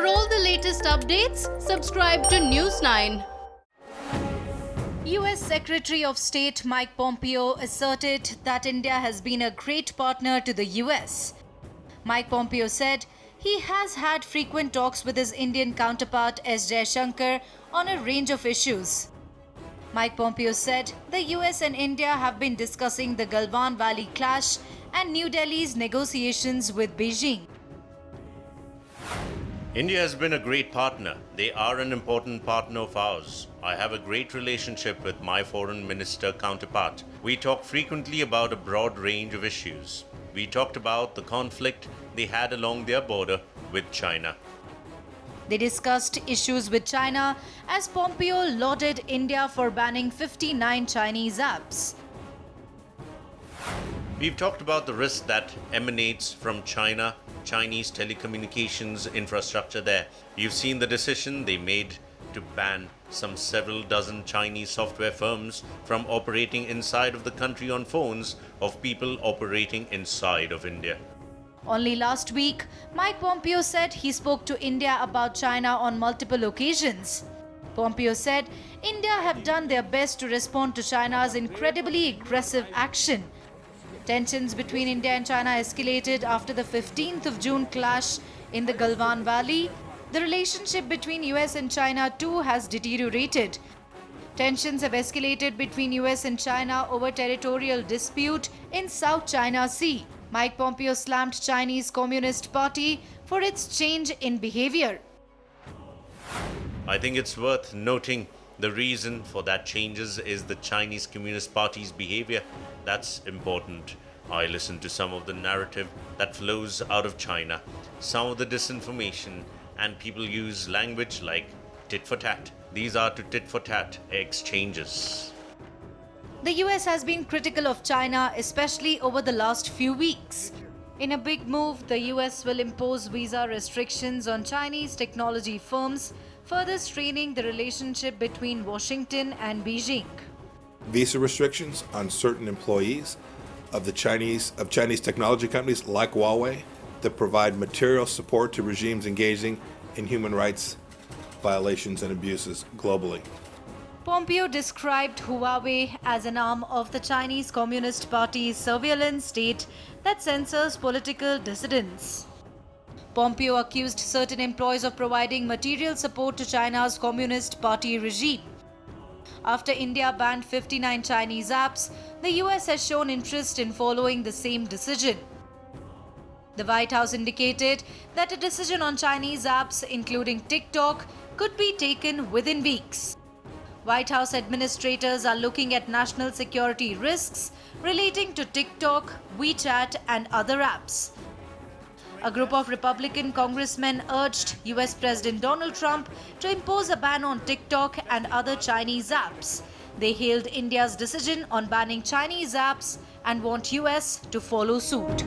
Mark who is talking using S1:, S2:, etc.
S1: For all the latest updates, subscribe to News 9.
S2: US Secretary of State Mike Pompeo asserted that India has been a great partner to the US. Mike Pompeo said he has had frequent talks with his Indian counterpart Jaishankar on a range of issues. Mike Pompeo said the US and India have been discussing the Galwan Valley clash and New Delhi's negotiations with Beijing.
S3: India has been a great partner. They are an important partner of ours. I have a great relationship with my foreign minister counterpart. We talk frequently about a broad range of issues. We talked about the conflict they had along their border with China.
S2: They discussed issues with China as Pompeo lauded India for banning 59 Chinese apps.
S3: We've talked about the risk that emanates from China, Chinese telecommunications infrastructure there. You've seen the decision they made to ban several dozen Chinese software firms from operating inside of the country on phones of people operating inside of India.
S2: Only last week, Mike Pompeo said he spoke to India about China on multiple occasions. Pompeo said India have done their best to respond to China's incredibly aggressive action. Tensions between India and China escalated after the 15th of June clash in the Galwan Valley. The relationship between US and China too has deteriorated. Tensions have escalated between US and China over territorial dispute in South China Sea. Mike Pompeo slammed Chinese Communist Party for its change in behavior.
S3: I think it's worth noting the reason for that changes is the Chinese Communist Party's behavior. That's important. I listen to some of the narrative that flows out of China, some of the disinformation, and people use language like tit for tat. These are to tit for tat exchanges.
S2: The US has been critical of China, especially over the last few weeks. In a big move, the US will impose visa restrictions on Chinese technology firms, further straining the relationship between Washington and Beijing.
S4: Visa restrictions on certain employees of Chinese technology companies like Huawei that provide material support to regimes engaging in human rights violations and abuses globally.
S2: Pompeo described Huawei as an arm of the Chinese Communist Party's surveillance state that censors political dissidents. Pompeo accused certain employees of providing material support to China's Communist Party regime. After India banned 59 Chinese apps, the US has shown interest in following the same decision. The White House indicated that a decision on Chinese apps, including TikTok, could be taken within weeks. White House administrators are looking at national security risks relating to TikTok, WeChat, and other apps. A group of Republican congressmen urged US President Donald Trump to impose a ban on TikTok and other Chinese apps. They hailed India's decision on banning Chinese apps and want US to follow suit.